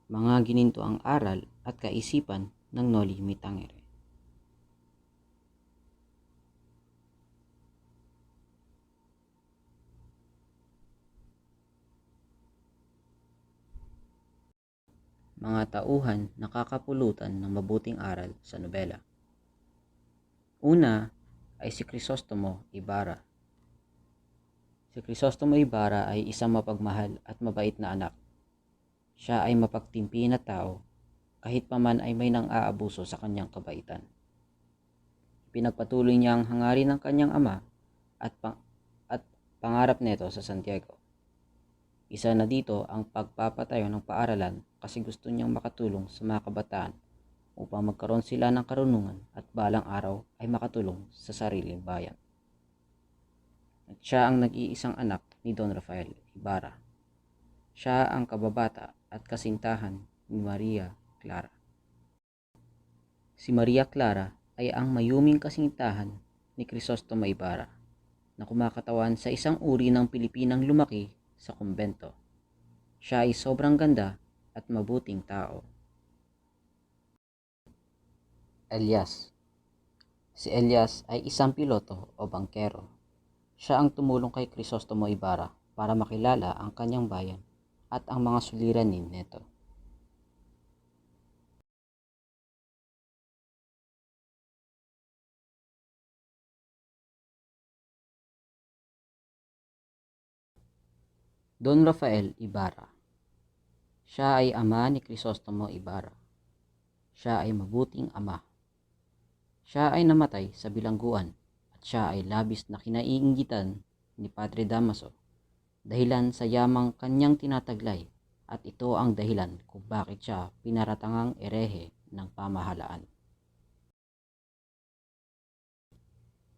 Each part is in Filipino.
mga ginintoang aral at kaisipan ng Noli Me Tangere. Mga tauhan na kakapulutan ng mabuting aral sa nobela. Una ay si Crisostomo Ibarra. Si Crisostomo Ibarra ay isang mapagmahal at mabait na anak. Siya ay mapagtimpi na tao kahit paman ay may nang-aabuso sa kanyang kabaitan. Pinagpatuloy niya ang hangarin ng kanyang ama at, at pangarap nito sa Santiago. Isa na dito ang pagpapatayo ng paaralan kasi gusto niyang makatulong sa mga kabataan upang magkaroon sila ng karunungan at balang araw ay makatulong sa sariling bayan. At siya ang nag-iisang anak ni Don Rafael Ibarra. Siya ang kababata at kasintahan ni Maria Clara. Si Maria Clara ay ang mayuming kasintahan ni Crisostomo Ibarra na kumakatawan sa isang uri ng Pilipinang lumaki sa kumbento. Siya ay sobrang ganda at mabuting tao. Elias. Si Elias ay isang piloto o bangkero. Siya ang tumulong kay Crisostomo Ibarra para makilala ang kanyang bayan at ang mga suliranin nito. Don Rafael Ibarra. Siya ay ama ni Crisostomo Ibarra. Siya ay mabuting ama. Siya ay namatay sa bilangguan at siya ay labis na kinaiinggitan ni Padre Damaso dahilan sa yamang kanyang tinataglay at ito ang dahilan kung bakit siya pinaratangang erehe ng pamahalaan.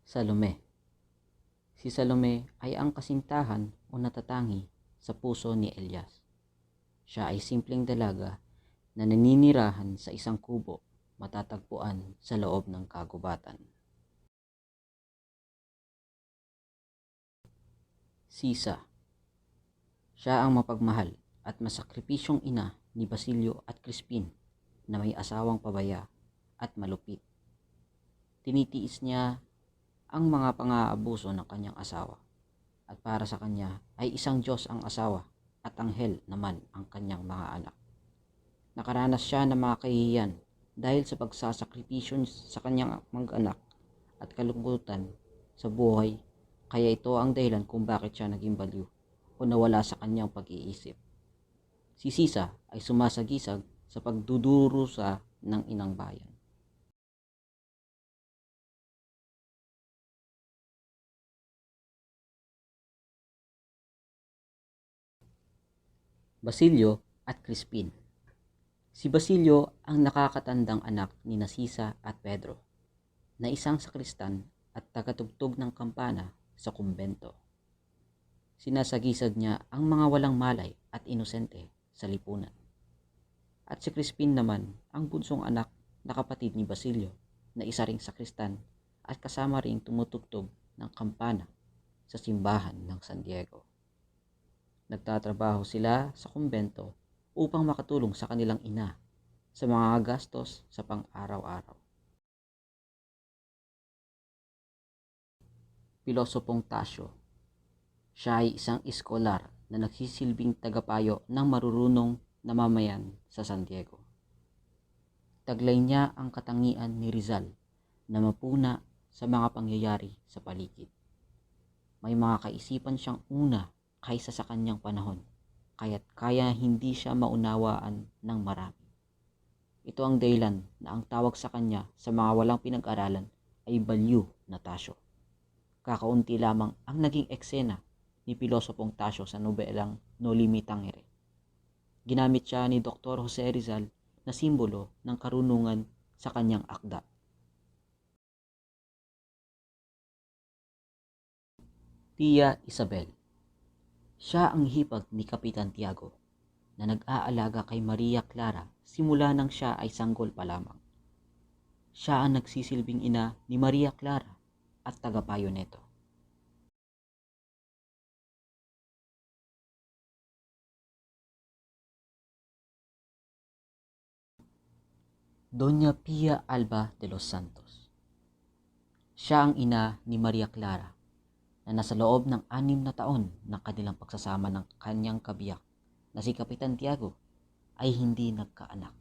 Salome. Si Salome ay ang kasintahan o natatangi sa puso ni Elias. Siya ay simpleng dalaga na naninirahan sa isang kubo matatagpuan sa loob ng kagubatan. Sisa. Siya ang mapagmahal at masakripisyong ina ni Basilio at Crispin na may asawang pabaya at malupit. Tinitiis niya ang mga pang-aabuso ng kanyang asawa at para sa kanya ay isang Diyos ang asawa at anghel naman ang kanyang mga anak. Nakaranas siya ng mga kahihiyan dahil sa pagsasakripisyo sa kanyang mag-anak at kalungkutan sa buhay, kaya ito ang dahilan kung bakit siya naging baliw o nawala sa kanyang pag-iisip. Si Sisa ay sumasagisag sa pagdudurusa ng inang bayan. Basilio at Crispin. Si Basilio ang nakakatandang anak ni Sisa at Pedro na isang sakristan at tagatugtog ng kampana sa kumbento. Sinasagisag niya ang mga walang malay at inosente sa lipunan. At si Crispin naman ang bunsong anak na kapatid ni Basilio na isa ring sakristan at kasama ring tumutugtog ng kampana sa simbahan ng San Diego. Nagtatrabaho sila sa kumbento upang makatulong sa kanilang ina sa mga gastos sa pang-araw-araw. Pilosopong Tasio. Siya ay isang iskolar na nagsisilbing tagapayo ng marurunong na mamayan sa San Diego. Taglay niya ang katangian ni Rizal na mapuna sa mga pangyayari sa paligid. May mga kaisipan siyang una kaysa sa kanyang panahon, kaya't kaya hindi siya maunawaan ng marami. Ito ang dahilan na ang tawag sa kanya sa mga walang pinag-aralan ay Balyo na Tasyo. Kakaunti lamang ang naging eksena ni Pilosopong Tasyo sa nobelang Noli Me Tangere. Ginamit siya ni Dr. Jose Rizal na simbolo ng karunungan sa kanyang akda. Tia Isabel. Siya ang hipag ni Kapitan Tiago na nag-aalaga kay Maria Clara simula nang siya ay sanggol pa lamang. Siya ang nagsisilbing ina ni Maria Clara at tagapayo nito. Doña Pia Alba de los Santos. Siya ang ina ni Maria Clara na nasa loob ng 6 na taon ng kanilang pagsasama ng kanyang kabiyak na si Kapitan Tiago ay hindi nagkaanak.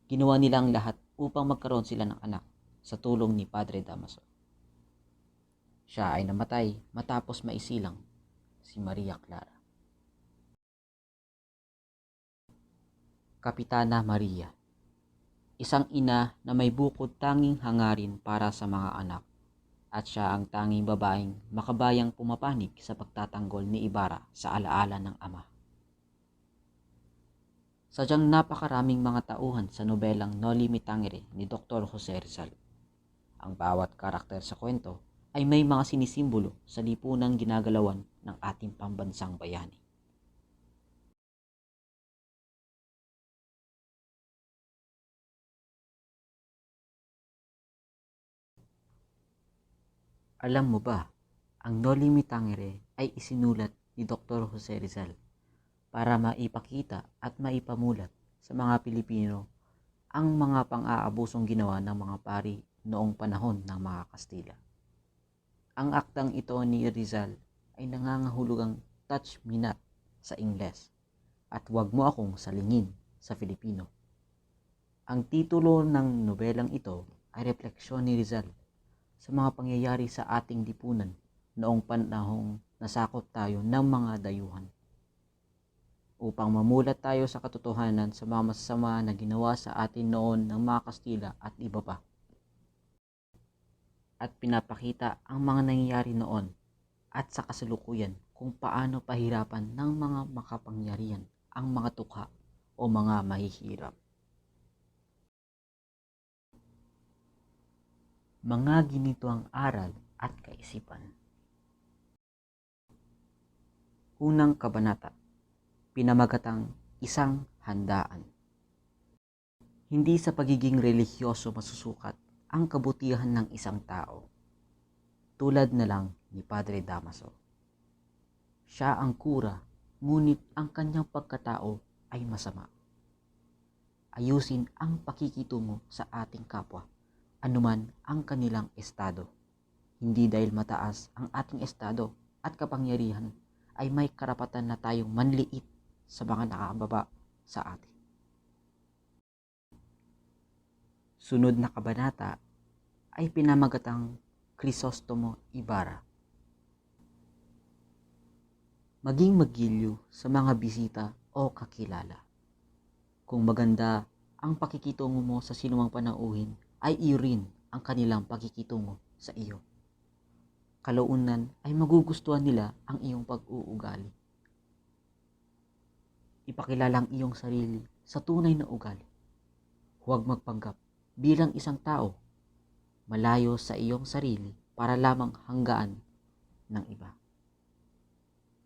Ginawa nila ang lahat upang magkaroon sila ng anak sa tulong ni Padre Damaso. Siya ay namatay matapos maisilang si Maria Clara. Kapitana Maria, isang ina na may bukod tanging hangarin para sa mga anak, at siya ang tanging babaeng makabayang pumapanig sa pagtatanggol ni Ibarra sa alaala ng ama. Sadyang napakaraming mga tauhan sa nobelang Noli Me Tangere ni Dr. Jose Rizal. Ang bawat karakter sa kwento ay may mga sinisimbolo sa lipunang ginagalawan ng ating pambansang bayani. Alam mo ba, ang Noli Me Tangere ay isinulat ni Dr. Jose Rizal para maipakita at maipamulat sa mga Pilipino ang mga pang-aabusong ginawa ng mga pari noong panahon ng mga Kastila. Ang aktang ito ni Rizal ay nangangahulugang touch me not sa Ingles at wag mo akong salingin sa Filipino. Ang titulo ng nobelang ito ay refleksyon ni Rizal sa mga pangyayari sa ating lipunan noong panahong nasakop tayo ng mga dayuhan, upang mamulat tayo sa katotohanan sa mga masasama na ginawa sa atin noon ng mga Kastila at iba pa. At pinapakita ang mga nangyayari noon at sa kasalukuyan kung paano pahirapan ng mga makapangyarihan ang mga tukha o mga mahihirap. Mga ginitoang aral at kaisipan. Unang kabanata, pinamagatang isang handaan. Hindi sa pagiging relihiyoso masusukat ang kabutihan ng isang tao. Tulad na lang ni Padre Damaso. Siya ang kura, ngunit ang kanyang pagkatao ay masama. Ayusin ang pakikitungo sa ating kapwa, anuman ang kanilang estado. Hindi dahil mataas ang ating estado at kapangyarihan ay may karapatan na tayong manliit sa mga nakababa sa atin. Sunod na kabanata ay pinamagatang Crisostomo Ibarra. Maging magiliw sa mga bisita o kakilala. Kung maganda ang pakikitungo mo sa sinumang panauhin, ay iyo rin ang kanilang pakikitungo sa iyo. Kalaunan ay magugustuhan nila ang iyong pag-uugali. Ipakilala ang iyong sarili sa tunay na ugali. Huwag magpanggap bilang isang tao, malayo sa iyong sarili para lamang hanggaan ng iba.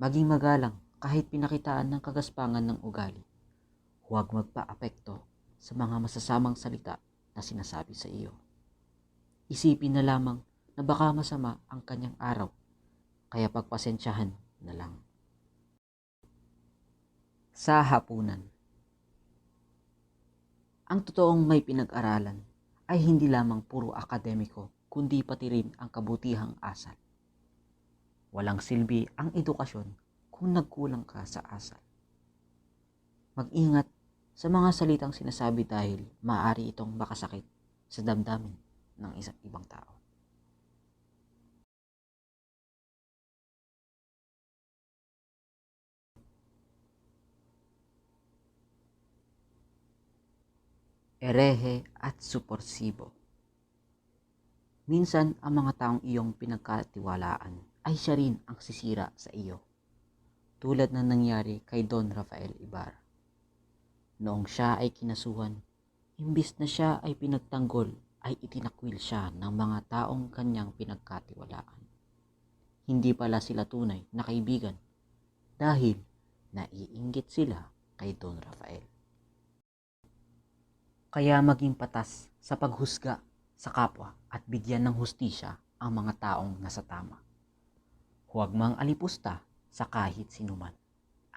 Maging magalang kahit pinakitaan ng kagaspangan ng ugali. Huwag magpa-apekto sa mga masasamang salita na sinasabi sa iyo. Isipin na lamang na baka masama ang kanyang araw, kaya pagpasensyahan na lang. Sa hapunan. Ang totoong may pinag-aralan ay hindi lamang puro akademiko, kundi pati rin ang kabutihang asal. Walang silbi ang edukasyon kung nagkulang ka sa asal. Mag-ingat sa mga salitang sinasabi dahil maaari itong makasakit sa damdamin ng isang ibang tao. Erehe at suporsibo. Minsan ang mga taong iyong pinagkatiwalaan ay siya rin ang sisira sa iyo, tulad na nangyari kay Don Rafael Ibarra. Noong siya ay kinasuhan, imbis na siya ay pinagtanggol, ay itinakwil siya ng mga taong kanyang pinagkatiwalaan. Hindi pala sila tunay na kaibigan dahil naiinggit sila kay Don Rafael. Kaya maging patas sa paghusga sa kapwa at bigyan ng hustisya ang mga taong nasa tama. Huwag mang alipusta sa kahit sinuman.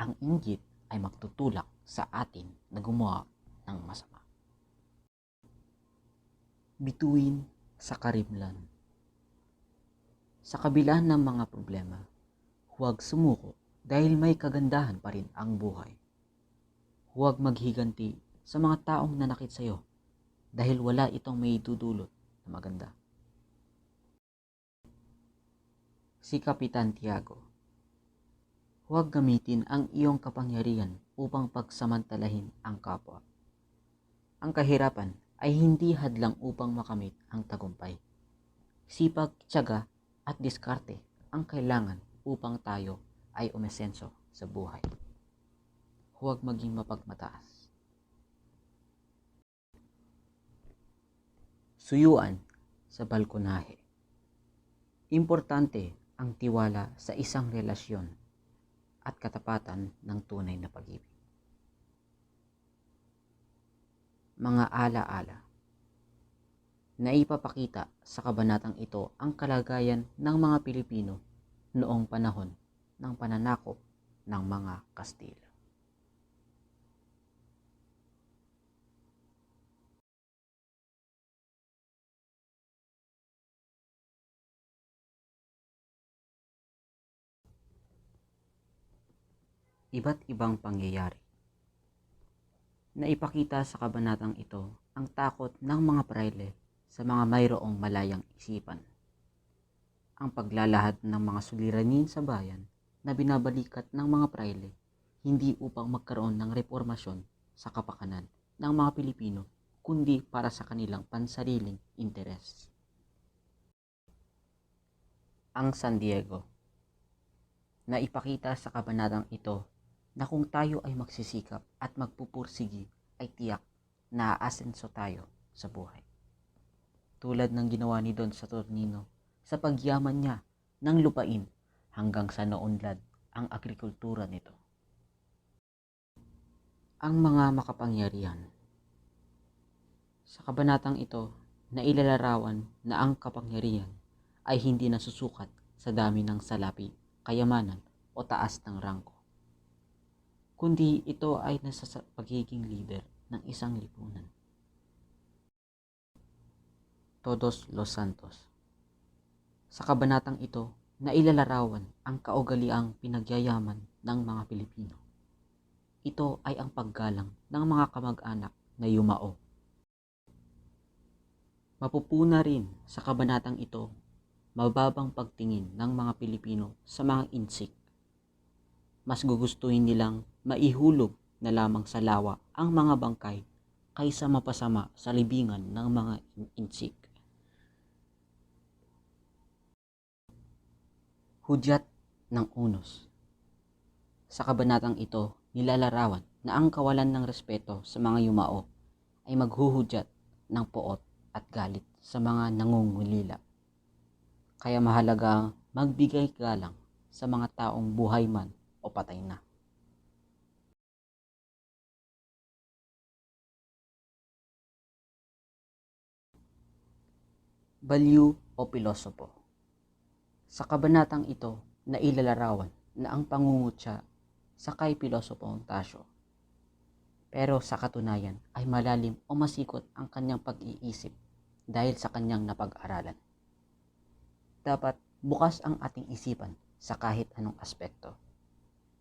Ang inggit ay magtutulak sa atin na gumawa ng masama. Bituin sa karimlan. Sa kabila ng mga problema, huwag sumuko dahil may kagandahan pa rin ang buhay. Huwag maghiganti sa mga taong nanakit sa iyo dahil wala itong may dudulot na maganda. Si Kapitan Tiago. Huwag gamitin ang iyong kapangyarihan upang pagsamantalahin ang kapwa. Ang kahirapan ay hindi hadlang upang makamit ang tagumpay. Sipag, tiyaga at diskarte ang kailangan upang tayo ay umesenso sa buhay. Huwag maging mapagmataas. Suyuan sa balkonahe. Importante ang tiwala sa isang relasyon at katapatan ng tunay na pag-ibig. Mga ala-ala. Naipapakita sa kabanatang ito ang kalagayan ng mga Pilipino noong panahon ng pananakop ng mga Kastila. Iba't ibang pangyayari. Naipakita sa kabanatang ito ang takot ng mga prayle sa mga mayroong malayang isipan. Ang paglalahad ng mga suliranin sa bayan na binabalikat ng mga prayle hindi upang magkaroon ng reformasyon sa kapakanan ng mga Pilipino kundi para sa kanilang pansariling interes. Ang San Diego. Naipakita sa kabanatang ito na kung tayo ay magsisikap at magpupursigi ay tiyak na aasenso tayo sa buhay. Tulad ng ginawa ni Don Saturnino sa pagyaman niya ng lupain hanggang sa naunlad ang agrikultura nito. Ang mga makapangyarihan. Sa kabanatang ito, nailalarawan na ang kapangyarihan ay hindi nasusukat sa dami ng salapi, kayamanan o taas ng rangko, kundi ito ay nasa pagiging leader ng isang lipunan. Todos los Santos. Sa kabanatang ito, nailalarawan ang kaugaliang pinagyayaman ng mga Pilipino. Ito ay ang paggalang ng mga kamag-anak na yumao. Mapupuna rin sa kabanatang ito mababang pagtingin ng mga Pilipino sa mga insik. Mas gugustuhin nilang maihulog na lamang sa lawa ang mga bangkay kaysa mapasama sa libingan ng mga insik. Hudyat ng unos. Sa kabanatang ito, nilalarawan na ang kawalan ng respeto sa mga yumao ay maghuhudyat ng poot at galit sa mga nangungulila. Kaya mahalaga magbigay galang sa mga taong buhay man o patay na. Baliw o pilosopo. Sa kabanatang ito, nailalarawan na ang pangungutya sa kay Pilosopong Tasyo. Pero sa katunayan ay malalim o masikot ang kanyang pag-iisip dahil sa kanyang napag-aralan. Dapat bukas ang ating isipan sa kahit anong aspekto.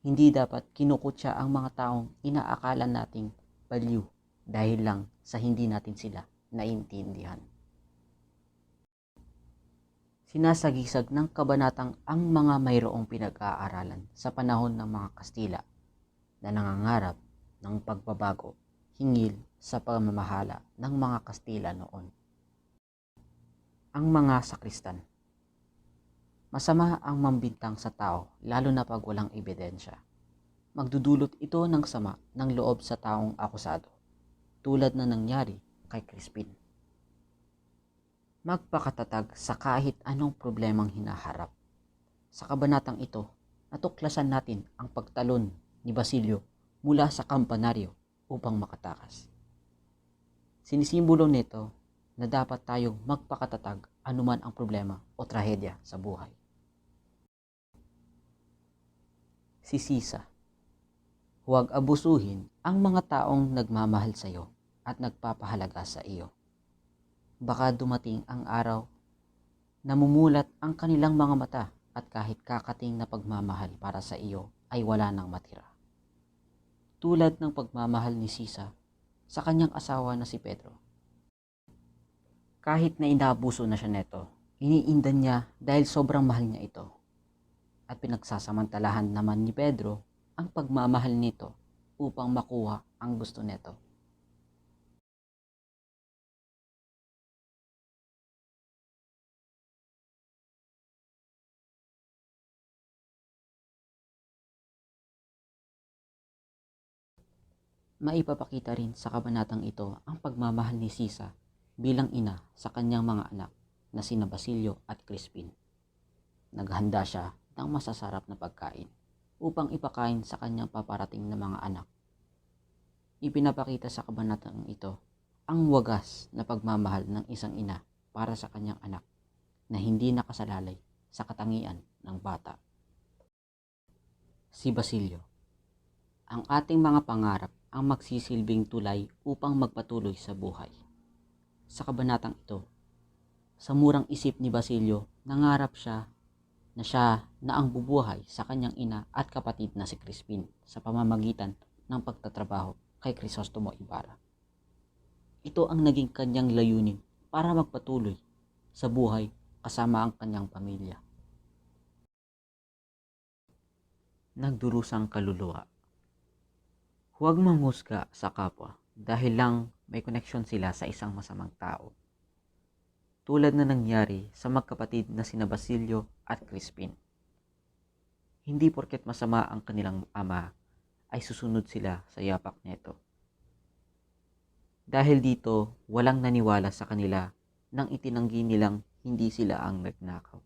Hindi dapat kinukutya ang mga taong inaakala nating baliw dahil lang sa hindi natin sila naintindihan. Sinasagisag ng kabanatang ang mga mayroong pinag-aaralan sa panahon ng mga Kastila na nangangarap ng pagbabago hingil sa pamamahala ng mga Kastila noon. Ang mga sakristan. Masama ang mambintang sa tao lalo na pag walang ebidensya. Magdudulot ito ng sama ng loob sa taong akusado, tulad na nangyari kay Crispin. Magpakatatag sa kahit anong problemang hinaharap. Sa kabanatang ito, natuklasan natin ang pagtalon ni Basilio mula sa kampanaryo upang makatakas. Sinisimbolo nito na dapat tayong magpakatatag anuman ang problema o trahedya sa buhay. Si Sisa. Huwag abusuhin ang mga taong nagmamahal sa iyo at nagpapahalaga sa iyo. Baka dumating ang araw na mumulat ang kanilang mga mata at kahit kakating na pagmamahal para sa iyo ay wala nang matira. Tulad ng pagmamahal ni Sisa sa kanyang asawa na si Pedro. Kahit na inaabuso na siya neto, iniindan niya dahil sobrang mahal niya ito. At pinagsasamantalahan naman ni Pedro ang pagmamahal nito upang makuha ang gusto neto. Maipapakita rin sa kabanatang ito ang pagmamahal ni Sisa bilang ina sa kanyang mga anak na sina Basilio at Crispin. Naghanda siya ng masasarap na pagkain upang ipakain sa kanyang paparating na mga anak. Ipinapakita sa kabanatang ito ang wagas na pagmamahal ng isang ina para sa kanyang anak na hindi nakasalalay sa katangian ng bata. Si Basilio, ang ating mga pangarap ang magsisilbing tulay upang magpatuloy sa buhay. Sa kabanatang ito, sa murang isip ni Basilio, nangarap siya na ang bubuhay sa kanyang ina at kapatid na si Crispin sa pamamagitan ng pagtatrabaho kay Crisostomo Ibarra. Ito ang naging kanyang layunin para magpatuloy sa buhay kasama ang kanyang pamilya. Nagdurusang kaluluwa. Huwag manghusga sa kapwa dahil lang may koneksyon sila sa isang masamang tao. Tulad na nangyari sa magkapatid na sina Basilio at Crispin. Hindi porket masama ang kanilang ama ay susunod sila sa yapak neto. Dahil dito, walang naniwala sa kanila nang itinanggi nilang hindi sila ang nagnakaw.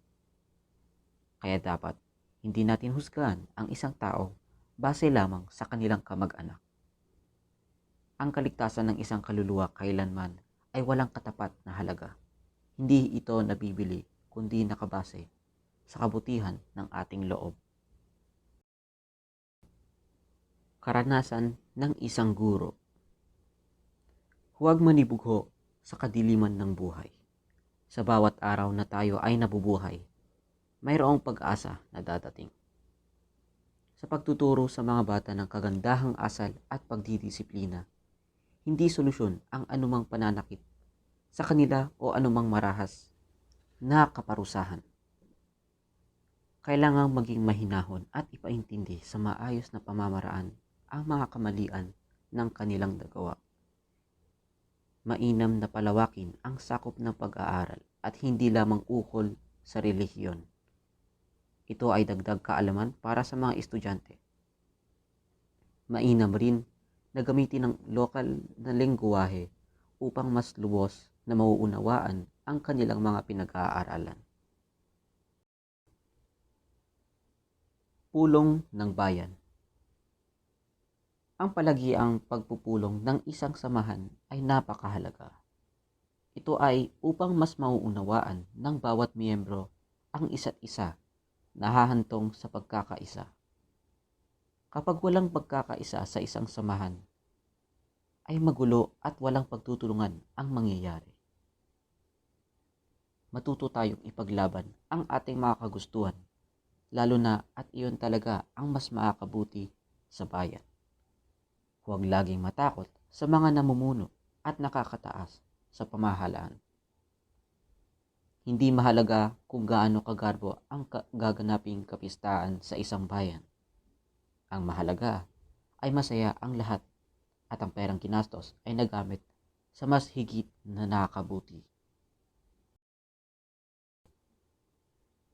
Kaya dapat, hindi natin husgahan ang isang tao base lamang sa kanilang kamag-anak. Ang kaligtasan ng isang kaluluwa kailanman ay walang katapat na halaga. Hindi ito nabibili kundi nakabase sa kabutihan ng ating loob. Karanasan ng isang guro. Huwag manibugho sa kadiliman ng buhay. Sa bawat araw na tayo ay nabubuhay, mayroong pag-asa na dadating. Sa pagtuturo sa mga bata ng kagandahang asal at pagdidisiplina, hindi solusyon ang anumang pananakit sa kanila o anumang marahas na kaparusahan. Kailangang maging mahinahon at ipaintindi sa maayos na pamamaraan ang mga kamalian ng kanilang nagawa. Mainam na palawakin ang sakop ng pag-aaral at hindi lamang ukol sa relihiyon. Ito ay dagdag kaalaman para sa mga estudyante. Mainam rin na gamitin ng lokal na lengguwahe upang mas lubos na mauunawaan ang kanilang mga pinag-aaralan. Pulong ng bayan. Ang palagiang pagpupulong ng isang samahan ay napakahalaga. Ito ay upang mas mauunawaan ng bawat miyembro ang isa't isa na hahantong sa pagkakaisa. Kapag walang pagkakaisa sa isang samahan, ay magulo at walang pagtutulungan ang mangyayari. Matuto tayong ipaglaban ang ating mga kagustuhan, lalo na at iyon talaga ang mas makakabuti sa bayan. Huwag laging matakot sa mga namumuno at nakakataas sa pamahalaan. Hindi mahalaga kung gaano kagarbo ang gaganaping kapistahan sa isang bayan. Ang mahalaga ay masaya ang lahat at ang perang ginastos ay nagamit sa mas higit na nakakabuti.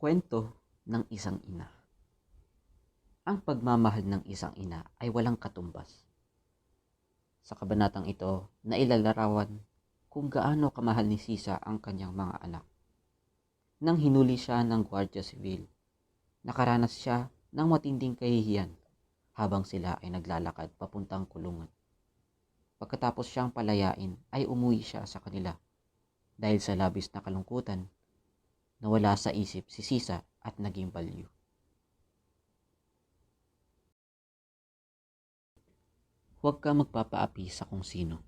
Kwento ng isang ina. Ang pagmamahal ng isang ina ay walang katumbas. Sa kabanatang ito, nailalarawan kung gaano kamahal ni Sisa ang kanyang mga anak. Nang hinuli siya ng Guardia Civil, nakaranas siya ng matinding kahihiyan habang sila ay naglalakad papuntang kulungan. Pagkatapos siyang palayain ay umuwi siya sa kanila dahil sa labis na kalungkutan, nawala sa isip si Sisa at naging baliw. Huwag ka magpapaapi sa kung sino.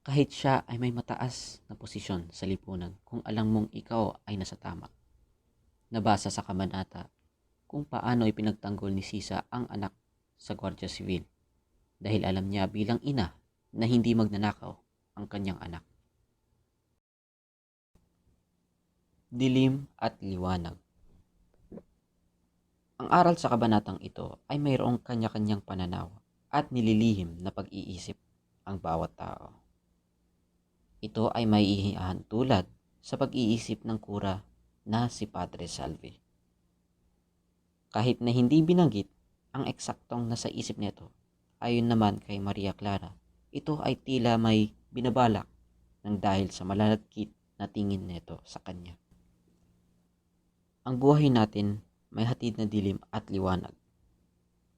Kahit siya ay may mataas na posisyon sa lipunan kung alam mong ikaw ay nasa tama. Nabasa sa kabanata kung paano ipinagtanggol ni Sisa ang anak sa Gwardiya Sibil dahil alam niya bilang ina na hindi magnanakaw ang kanyang anak. Dilim at liwanag. Ang aral sa kabanatang ito ay mayroong kanya-kanyang pananaw at nililihim na pag-iisip ang bawat tao. Ito ay maiihihan tulad sa pag-iisip ng kura na si Padre Salvi. Kahit na hindi binanggit ang eksaktong nasa isip nito, ayon naman kay Maria Clara, ito ay tila may binabalak ng dahil sa malalagkit na tingin nito sa kanya. Ang buhay natin may hatid na dilim at liwanag.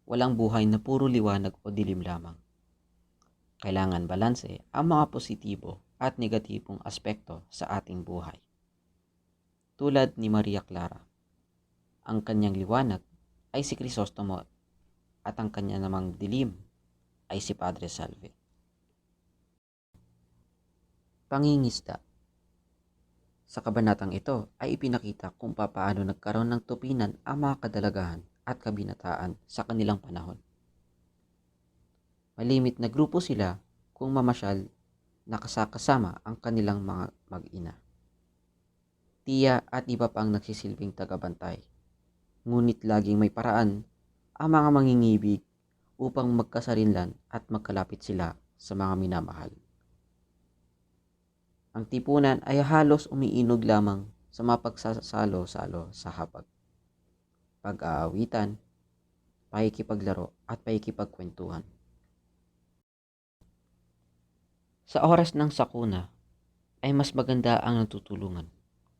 Walang buhay na puro liwanag o dilim lamang. Kailangan balanse ang mga positibo at negatibong aspekto sa ating buhay. Tulad ni Maria Clara, ang kanyang liwanag ay si Crisostomo at ang kanya namang dilim ay si Padre Salvi. Pangingisda. Sa kabanatang ito ay ipinakita kung paano nagkaroon ng tupinan ang mga kadalagahan at kabinataan sa kanilang panahon. Malimit na grupo sila kung mamasyal na kasama ang kanilang mga mag-ina, tiya at iba pang nagsisilbing tagabantay. Ngunit laging may paraan ang mga mangingibig upang magkasarinlan at magkalapit sila sa mga minamahal. Ang tipunan ay halos umiinog lamang sa mga pagsasalo-salo sa hapag, pag-aawitan, pakikipaglaro at pakikipagkwentuhan. Sa oras ng sakuna ay mas maganda ang natutulungan,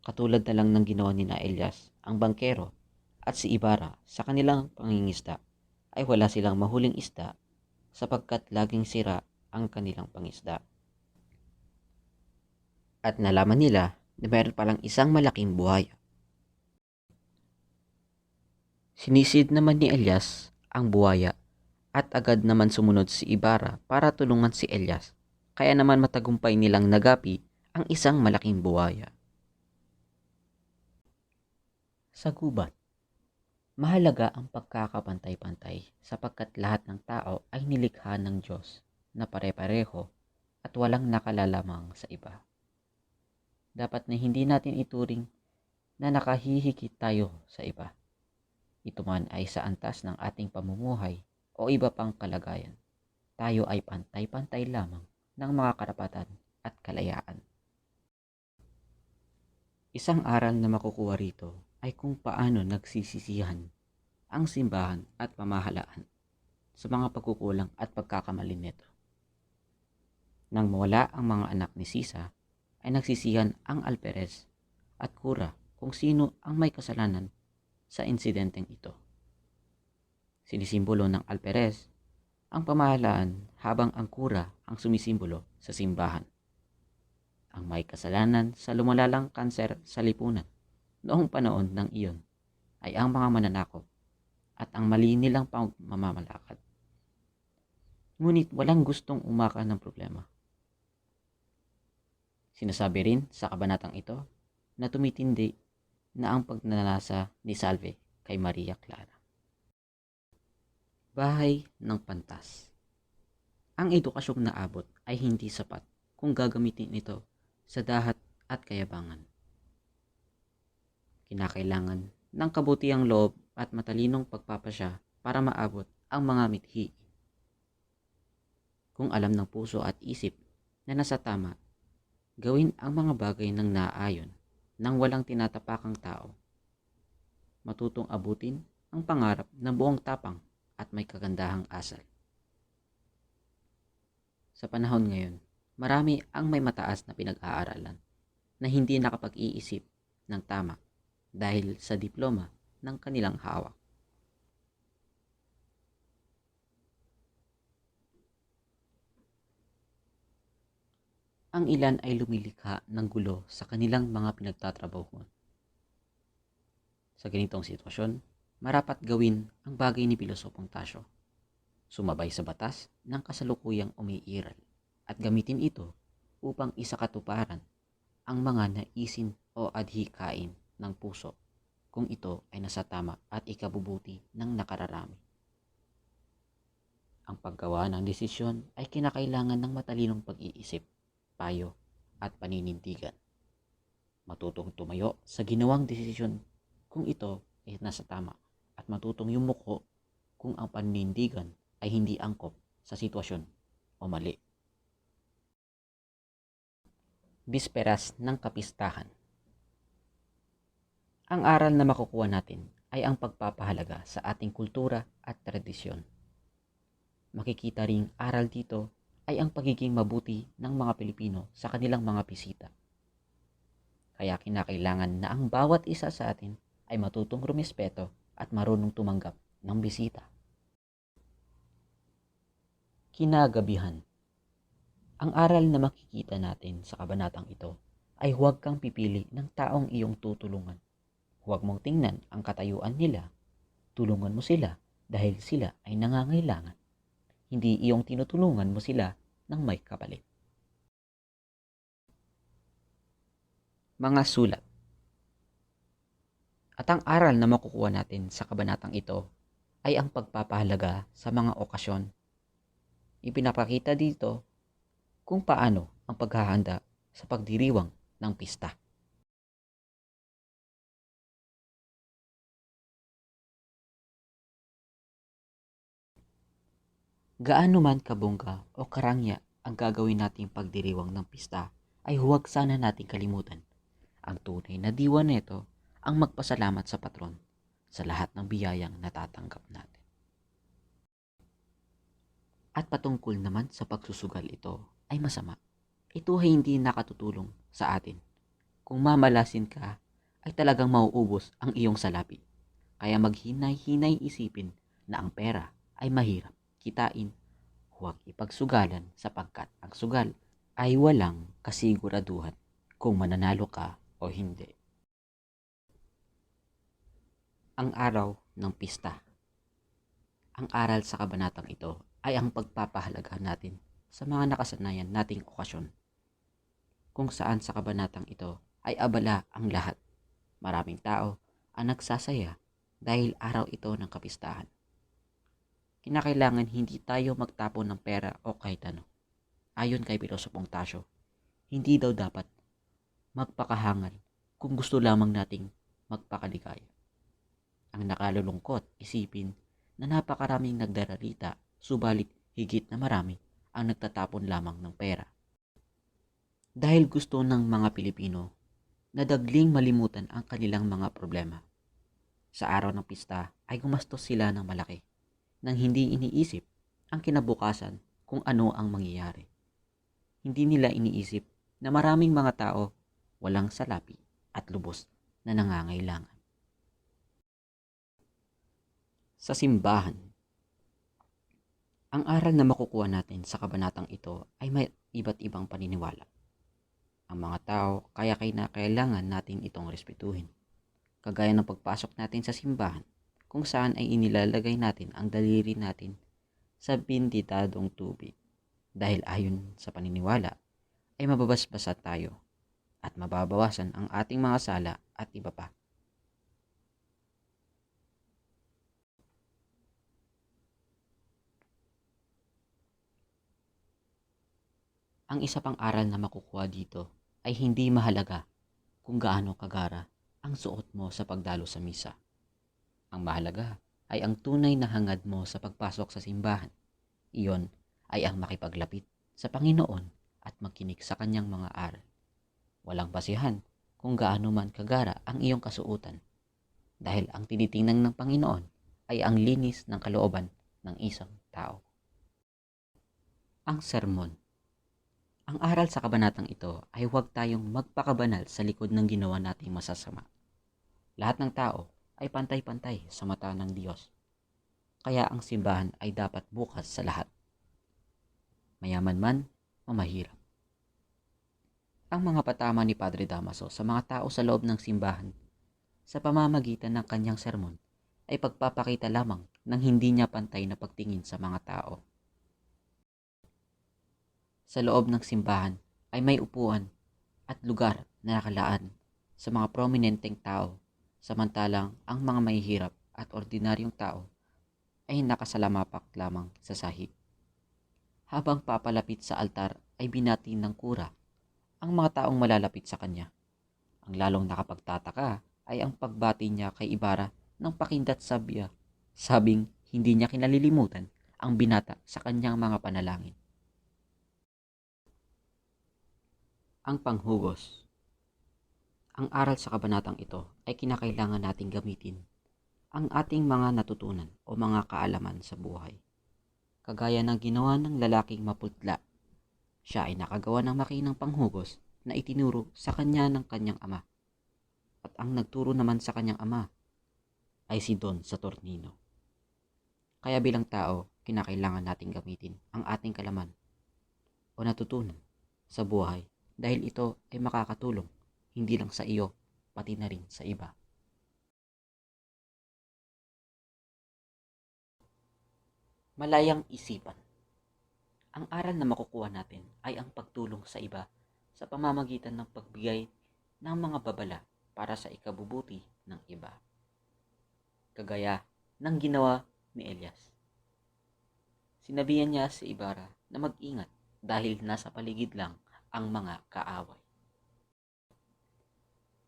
katulad na lang ng ginawa ni na Elias, ang bangkero, at si Ibarra sa kanilang pangingisda ay wala silang mahuling isda sapagkat laging sira ang kanilang pangisda. At nalaman nila na mayroon palang isang malaking buhaya. Sinisid naman ni Elias ang buhaya at agad naman sumunod si Ibarra para tulungan si Elias. Kaya naman matagumpay nilang nagapi ang isang malaking buhaya. Sa gubat, mahalaga ang pagkakapantay-pantay sapagkat lahat ng tao ay nilikha ng Diyos na pare-pareho at walang nakalalamang sa iba. Dapat na hindi natin ituring na nakahihigit tayo sa iba. Ito man ay sa antas ng ating pamumuhay o iba pang kalagayan. Tayo ay pantay-pantay lamang ng mga karapatan at kalayaan. Isang aral na makukuha rito ay kung paano nagsisisihan ang simbahan at pamahalaan sa mga pagkukulang at pagkakamali nito. Nang mawala ang mga anak ni Sisa, ay nagsisihan ang alperes at kura kung sino ang may kasalanan sa insidenteng ito. Sinisimbolo ng alperes ang pamahalaan habang ang kura ang sumisimbolo sa simbahan. Ang may kasalanan sa lumalalang kanser sa lipunan noong panahon ng iyon ay ang mga mananakop at ang mali nilang pamamamalakad. Ngunit walang gustong umaka ng problema. Sinasabi rin sa kabanatang ito na tumitindi na ang pagnanasa ni Salve kay Maria Clara. Bahay ng pantas. Ang edukasyong naabot ay hindi sapat kung gagamitin ito sa dahat at kayabangan. Kinakailangan ng kabutiang loob at matalinong pagpapasya para maabot ang mga mithi. Kung alam ng puso at isip na nasa tama, gawin ang mga bagay ng naaayon nang walang tinatapakang tao. Matutong abutin ang pangarap na buong tapang at may kagandahang asal. Sa panahon ngayon, marami ang may mataas na pinag-aaralan na hindi nakapag-iisip ng tama dahil sa diploma ng kanilang hawak. Ang ilan ay lumilikha ng gulo sa kanilang mga pinagtatrabahuan. Sa ganitong sitwasyon, marapat gawin ang bagay ni Pilosopong Tasyo. Sumabay sa batas ng kasalukuyang umiiral at gamitin ito upang isakatuparan ang mga naisin o adhikain ng puso kung ito ay nasa tama at ikabubuti ng nakararami. Ang paggawa ng desisyon ay kinakailangan ng matalinong pag-iisip, payo at paninindigan. Matutong tumayo sa ginawang desisyon kung ito ay nasa tama at matutong yumuko kung ang paninindigan ay hindi angkop sa sitwasyon o mali. Bisperas ng kapistahan. Ang aral na makukuha natin ay ang pagpapahalaga sa ating kultura at tradisyon. Makikita ring aral dito ay ang pagiging mabuti ng mga Pilipino sa kanilang mga bisita. Kaya kinakailangan na ang bawat isa sa atin ay matutong rumespeto at marunong tumanggap ng bisita. Kinagabihan. Ang aral na makikita natin sa kabanatang ito ay huwag kang pipili ng taong iyong tutulungan. Huwag mong tingnan ang katayuan nila. Tulungan mo sila dahil sila ay nangangailangan. Hindi iyong tinutulungan mo sila ng may kapalit. Mga sulat. At ang aral na makukuha natin sa kabanatang ito ay ang pagpapahalaga sa mga okasyon. Ipinapakita dito kung paano ang paghahanda sa pagdiriwang ng pista. Gaano man kabongga o karangya ang gagawin nating pagdiriwang ng pista, ay huwag sana nating kalimutan. Ang tunay na diwa nito ang magpasalamat sa patron sa lahat ng biyayang natatanggap natin. At patungkol naman sa pagsusugal, ito ay masama. Ito ay hindi nakatutulong sa atin. Kung mamalasin ka, ay talagang mauubos ang iyong salapi. Kaya maghinay-hinay isipin na ang pera ay mahirap kitain. Huwag ipagsugalan sapagkat ang sugal ay walang kasiguraduhan kung mananalo ka o hindi. Ang araw ng pista. Ang aral sa kabanatang ito ay ang pagpapahalaga natin sa mga nakasanayan nating okasyon. Kung saan sa kabanatang ito ay abala ang lahat. Maraming tao ang nagsasaya dahil araw ito ng kapistahan. Kinakailangan hindi tayo magtapon ng pera o kahit ano. Ayon kay Pilosopong Tasio, hindi daw dapat magpakahangal kung gusto lamang nating magpakaligaya. Ang nakalulungkot isipin na napakaraming nagdaralita, subalit higit na marami ang nagtatapon lamang ng pera. Dahil gusto ng mga Pilipino na dagling malimutan ang kanilang mga problema. Sa araw ng pista ay gumastos sila ng malaki nang hindi iniisip ang kinabukasan kung ano ang mangyayari. Hindi nila iniisip na maraming mga tao walang salapi at lubos na nangangailangan. Sa simbahan. Ang aral na makukuha natin sa kabanatang ito ay may iba't ibang paniniwala. Ang mga tao kaya kailangan natin itong respetuhin. Kagaya ng pagpasok natin sa simbahan, kung saan ay inilalagay natin ang daliri natin sa binditadong tubig. Dahil ayon sa paniniwala ay mababasbasa tayo at mababawasan ang ating mga sala at iba pa. Ang isa pang aral na makukuha dito ay hindi mahalaga kung gaano kagara ang suot mo sa pagdalo sa misa. Ang mahalaga ay ang tunay na hangad mo sa pagpasok sa simbahan. Iyon ay ang makipaglapit sa Panginoon at makinig sa kanyang mga aral. Walang basihan kung gaano man kagara ang iyong kasuotan, dahil ang tinitingnan ng Panginoon ay ang linis ng kalooban ng isang tao. Ang sermon. Ang aral sa kabanatang ito ay huwag tayong magpakabanal sa likod ng ginawa nating masasama. Lahat ng tao ay pantay-pantay sa mata ng Diyos. Kaya ang simbahan ay dapat bukas sa lahat. Mayaman man o mahirap. Ang mga patama ni Padre Damaso sa mga tao sa loob ng simbahan sa pamamagitan ng kanyang sermon ay pagpapakita lamang ng hindi niya pantay na pagtingin sa mga tao. Sa loob ng simbahan ay may upuan at lugar na nakalaan sa mga prominenteng tao, samantalang ang mga mahihirap at ordinaryong tao ay nakasalamapak lamang sa sahig. Habang papalapit sa altar ay binati ng kura ang mga taong malalapit sa kanya. Ang lalong nakapagtataka ay ang pagbati niya kay Ibarra ng pakindat sabing hindi niya kinalilimutan ang binata sa kanyang mga panalangin. Ang panghugos. Ang aral sa kabanatang ito ay kinakailangan nating gamitin ang ating mga natutunan o mga kaalaman sa buhay. Kagaya ng ginawa ng lalaking maputla, siya ay nakagawa ng makinang panghugos na itinuro sa kanya ng kanyang ama. At ang nagturo naman sa kanyang ama ay si Don Saturnino. Kaya bilang tao, kinakailangan nating gamitin ang ating kalaman o natutunan sa buhay dahil ito ay makakatulong hindi lang sa iyo, pati na rin sa iba. Malayang isipan. Ang aral na makukuha natin ay ang pagtulong sa iba sa pamamagitan ng pagbigay ng mga babala para sa ikabubuti ng iba. Kagaya ng ginawa ni Elias. Sinabihan niya si Ibarra na mag-ingat dahil nasa paligid lang ang mga kaaway.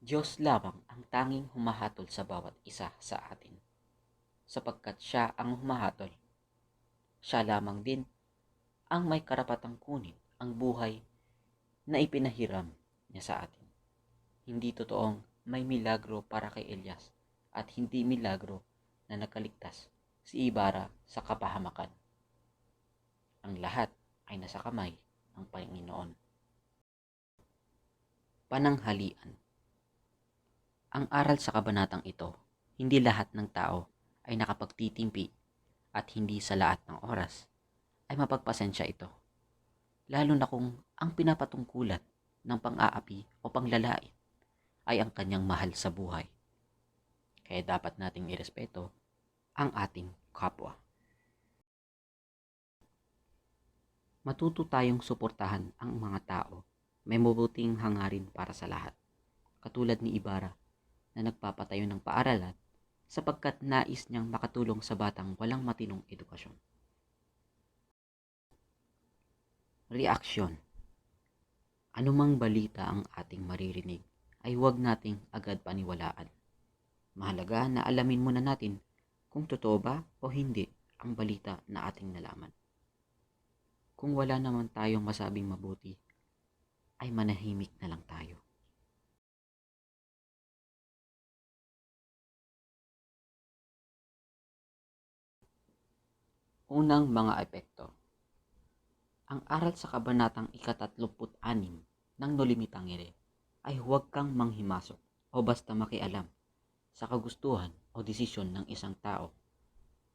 Diyos lamang ang tanging humahatol sa bawat isa sa atin. Sapagkat siya ang humahatol, siya lamang din ang may karapatang kunin ang buhay na ipinahiram niya sa atin. Hindi totoong may milagro para kay Elias at hindi milagro na nakaligtas si Ibarra sa kapahamakan. Ang lahat ay nasa kamay ng Panginoon. Pananghalian. Ang aral sa kabanatang ito, hindi lahat ng tao ay nakapagtitimpi at hindi sa lahat ng oras ay mapagpasensya ito. Lalo na kung ang pinapatungkulan ng pang-aapi o panglalait ay ang kanyang mahal sa buhay. Kaya dapat nating irespeto ang ating kapwa. Matuto tayong suportahan ang mga tao may mabuting hangarin para sa lahat. Katulad ni Ibarra na nagpapatayo ng paaralan sapagkat nais niyang makatulong sa batang walang matinong edukasyon. Reaksyon. Anumang balita ang ating maririnig ay huwag nating agad paniwalaan. Mahalaga na alamin muna natin kung totoo ba o hindi ang balita na ating nalaman. Kung wala naman tayong masabing mabuti, ay manahimik na lang tayo. Unang mga epekto. Ang aral sa kabanatang ika-36 ng Nolimitangere ay huwag kang manghimasok o basta makialam sa kagustuhan o desisyon ng isang tao,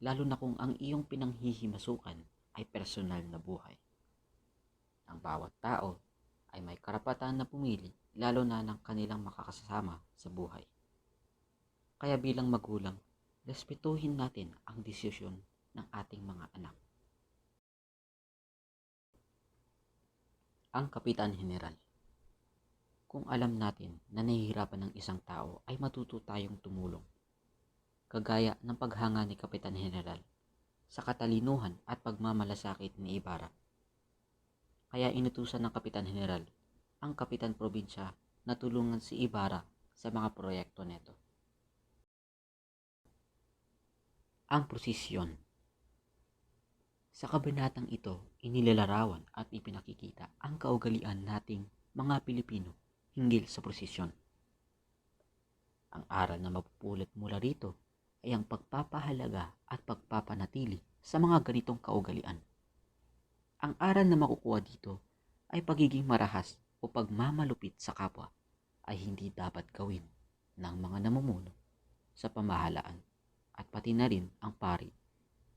lalo na kung ang iyong pinanghihimasukan ay personal na buhay. Ang bawat tao ay may karapatan na pumili lalo na ng kanilang makakasama sa buhay. Kaya bilang magulang, respetuhin natin ang desisyon ng ating mga anak. Ang Kapitan General. Kung alam natin na nahihirapan ng isang tao ay matuto tayong tumulong. Kagaya ng paghanga ni Kapitan General sa katalinuhan at pagmamalasakit ni Ibarra. Kaya inutusan ng Kapitan General ang Kapitan Probinsya na tulungan si Ibarra sa mga proyekto neto. Ang prosesyon. Sa kabanatang ito, inilalarawan at ipinakikita ang kaugalian nating mga Pilipino hinggil sa prosesyon. Ang aral na mapupulot mula rito ay ang pagpapahalaga at pagpapanatili sa mga ganitong kaugalian. Ang aral na makukuha dito ay pagiging marahas o pagmamalupit sa kapwa ay hindi dapat gawin ng mga namumuno sa pamahalaan at pati na rin ang pari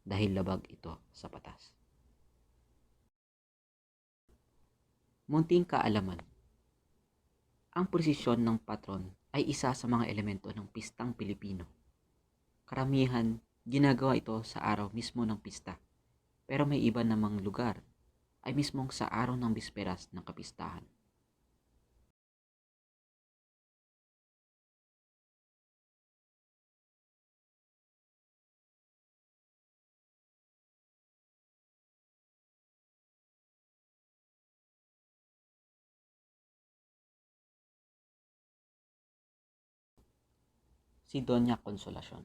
dahil labag ito sa batas. Munting kaalaman. Ang prosesyon ng patron ay isa sa mga elemento ng pistang Pilipino. Karamihan, ginagawa ito sa araw mismo ng pista, pero may iba namang lugar ay mismong sa araw ng bisperas ng kapistahan. si Doña Consolacion.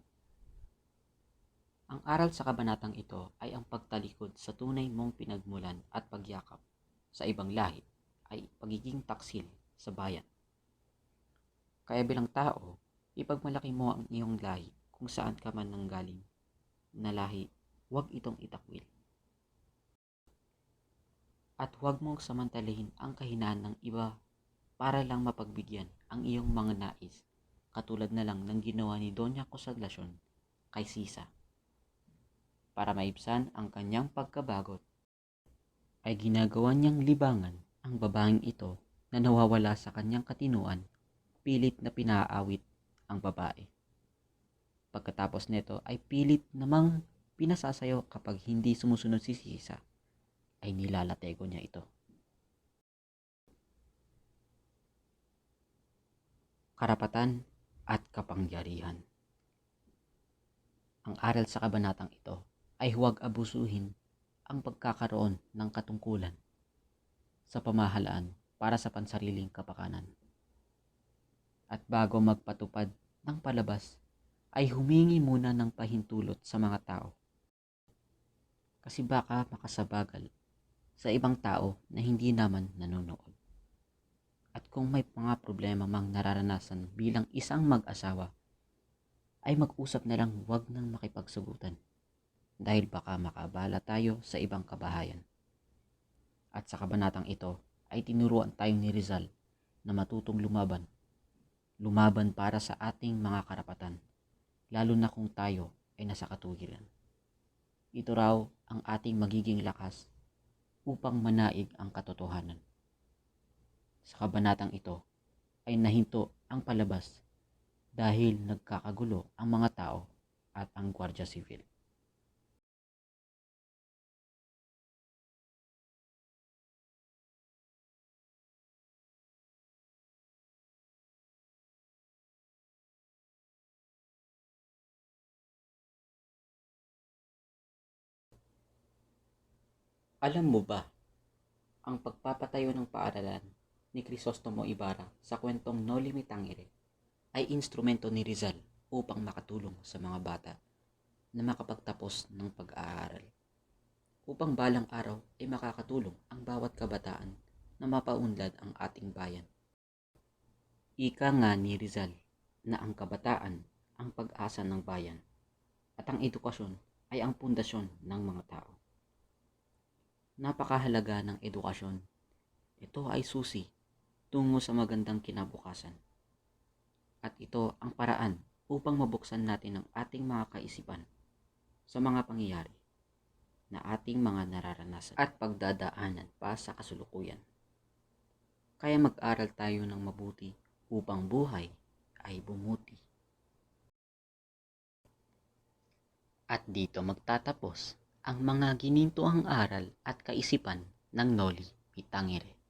Ang aral sa kabanatang ito ay ang pagtalikod sa tunay mong pinagmulan at pagyakap sa ibang lahi ay pagiging taksil sa bayan. Kaya bilang tao, ipagmalaki mo ang iyong lahi kung saan ka man nanggaling na lahi, huwag itong itakwil. At huwag mong samantalahin ang kahinaan ng iba para lang mapagbigyan ang iyong mga nais, katulad na lang ng ginawa ni Doña Consolacion kay Sisa. Para maibsan ang kanyang pagkabagot, ay ginagawa niyang libangan ang babaeng ito na nawawala sa kanyang katinuan, pilit na pinaawit ang babae. Pagkatapos nito ay pilit namang pinasasayo kapag hindi sumusunod si Sisa, ay nilalatego niya ito. Karapatan at kapangyarihan. Ang aral sa kabanatang ito ay huwag abusuhin ang pagkakaroon ng katungkulan sa pamahalaan para sa pansariling kapakanan. At bago magpatupad ng palabas, ay humingi muna ng pahintulot sa mga tao. Kasi baka makasabagal sa ibang tao na hindi naman nanonood. At kung may mga problema mang nararanasan bilang isang mag-asawa, ay mag-usap na lang, huwag nang makipagsagutan. Dahil baka makabala tayo sa ibang kabahayan. At sa kabanatang ito ay tinuruan tayo ni Rizal na matutong lumaban. Lumaban para sa ating mga karapatan, lalo na kung tayo ay nasa katuwiran. Ito raw ang ating magiging lakas upang manaig ang katotohanan. Sa kabanatang ito ay nahinto ang palabas dahil nagkakagulo ang mga tao at ang Gwardiya Sibil. Alam mo ba ang pagpapatayo ng paaralan ni Crisostomo Ibarra sa kwentong Noli Me Tangere ay instrumento ni Rizal upang makatulong sa mga bata na makapagtapos ng pag-aaral, upang balang araw ay makakatulong ang bawat kabataan na mapaunlad ang ating bayan. Ika nga ni Rizal na ang kabataan ang pag-asa ng bayan at ang edukasyon ay ang pundasyon ng mga tao. Napakahalaga ng edukasyon. Ito ay susi tungo sa magandang kinabukasan. At ito ang paraan upang mabuksan natin ang ating mga kaisipan sa mga pangyayari na ating mga nararanasan at pagdadaanan pa sa kasulukuyan. Kaya mag-aral tayo ng mabuti upang buhay ay bumuti. At dito magtatapos ang mga ginintuang aral at kaisipan ng Noli Me Tangere.